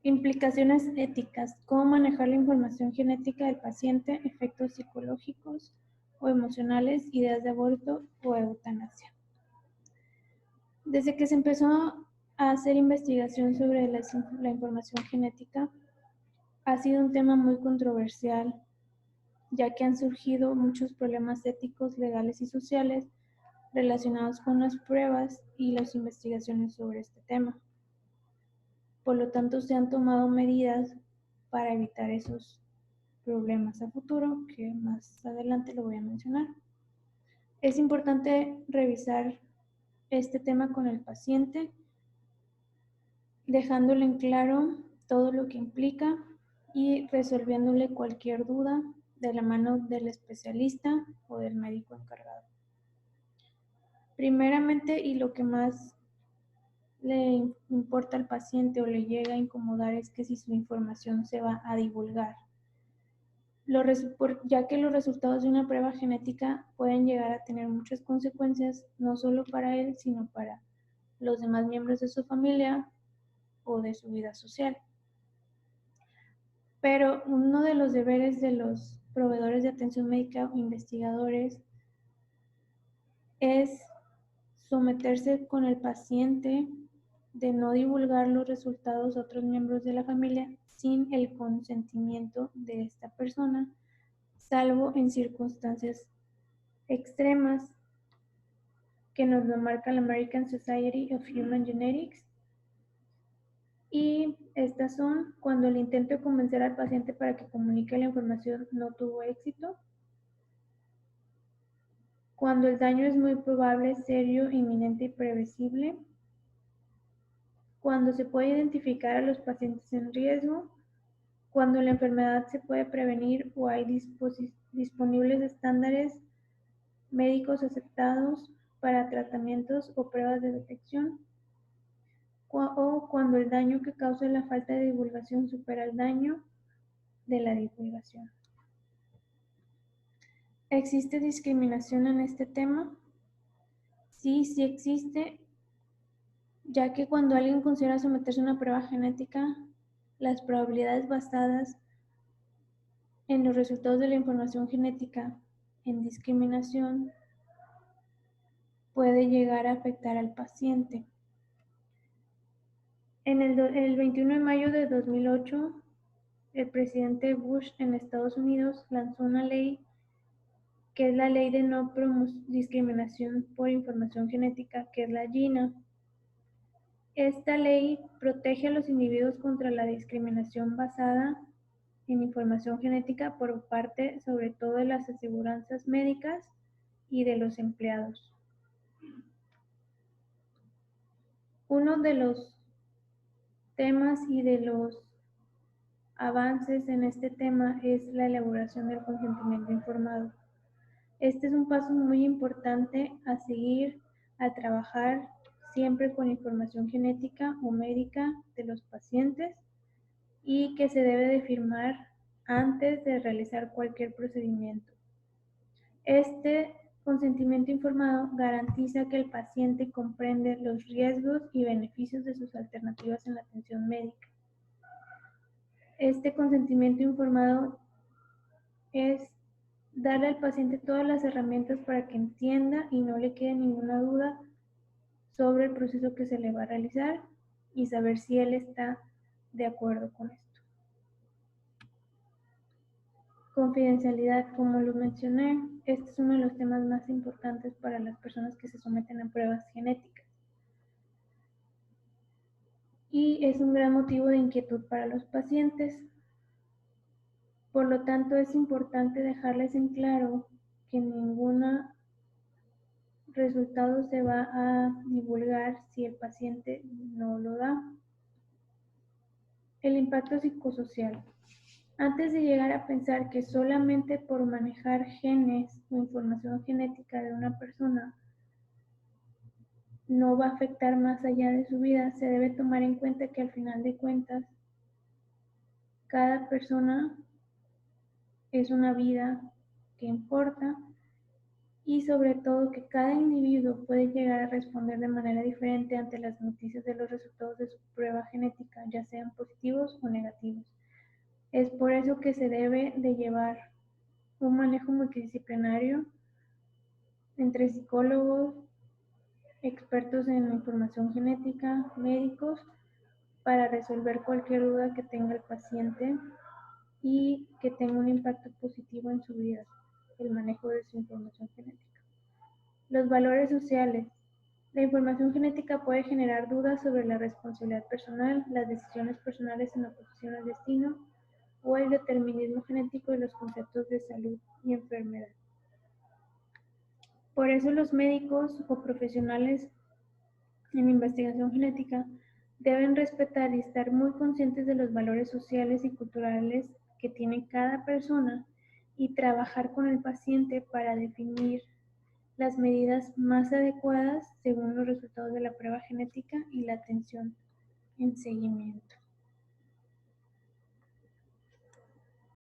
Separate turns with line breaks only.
Implicaciones éticas. ¿Cómo manejar la información genética del paciente? Efectos psicológicos o emocionales, ideas de aborto o eutanasia. Desde que se empezó a hacer investigación sobre la información genética, ha sido un tema muy controversial, ya que han surgido muchos problemas éticos, legales y sociales relacionados con las pruebas y las investigaciones sobre este tema. Por lo tanto, se han tomado medidas para evitar esos problemas a futuro, que más adelante lo voy a mencionar. Es importante revisar este tema con el paciente, dejándole en claro todo lo que implica y resolviéndole cualquier duda de la mano del especialista o del médico encargado. Primeramente, y lo que más le importa al paciente o le llega a incomodar es que si su información se va a divulgar, ya que los resultados de una prueba genética pueden llegar a tener muchas consecuencias, no solo para él, sino para los demás miembros de su familia o de su vida social. Pero uno de los deberes de los proveedores de atención médica o investigadores es someterse con el paciente de no divulgar los resultados a otros miembros de la familia sin el consentimiento de esta persona, salvo en circunstancias extremas que nos lo marca la American Society of Human Genetics. Y estas son cuando el intento de convencer al paciente para que comunique la información no tuvo éxito, cuando el daño es muy probable, serio, inminente y previsible, cuando se puede identificar a los pacientes en riesgo, cuando la enfermedad se puede prevenir o hay disponibles estándares médicos aceptados para tratamientos o pruebas de detección, o cuando el daño que causa la falta de divulgación supera el daño de la divulgación. ¿Existe discriminación en este tema? Sí, sí existe, ya que cuando alguien considera someterse a una prueba genética, las probabilidades basadas en los resultados de la información genética en discriminación puede llegar a afectar al paciente. El 21 de mayo de 2008, el presidente Bush en Estados Unidos lanzó una ley que es la Ley de No Discriminación por Información Genética, que es la GINA. Esta ley protege a los individuos contra la discriminación basada en información genética por parte sobre todo de las aseguranzas médicas y de los empleados. Uno de los temas y de los avances en este tema es la elaboración del consentimiento informado. Este es un paso muy importante a seguir, a trabajar siempre con información genética o médica de los pacientes y que se debe de firmar antes de realizar cualquier procedimiento. Este consentimiento informado garantiza que el paciente comprende los riesgos y beneficios de sus alternativas en la atención médica. Este consentimiento informado es darle al paciente todas las herramientas para que entienda y no le quede ninguna duda sobre el proceso que se le va a realizar y saber si él está de acuerdo con esto. Confidencialidad, como lo mencioné, este es uno de los temas más importantes para las personas que se someten a pruebas genéticas. Y es un gran motivo de inquietud para los pacientes. Por lo tanto, es importante dejarles en claro que ningún resultado se va a divulgar si el paciente no lo da. El impacto psicosocial. Antes de llegar a pensar que solamente por manejar genes o información genética de una persona no va a afectar más allá de su vida, se debe tomar en cuenta que al final de cuentas, cada persona es una vida que importa y sobre todo que cada individuo puede llegar a responder de manera diferente ante las noticias de los resultados de su prueba genética, ya sean positivos o negativos. Es por eso que se debe de llevar un manejo multidisciplinario entre psicólogos, expertos en información genética, médicos, para resolver cualquier duda que tenga el paciente y que tenga un impacto positivo en su vida, el manejo de su información genética. Los valores sociales. La información genética puede generar dudas sobre la responsabilidad personal, las decisiones personales en oposición al destino o el determinismo genético y los conceptos de salud y enfermedad. Por eso los médicos o profesionales en investigación genética deben respetar y estar muy conscientes de los valores sociales y culturales que tiene cada persona y trabajar con el paciente para definir las medidas más adecuadas según los resultados de la prueba genética y la atención en seguimiento.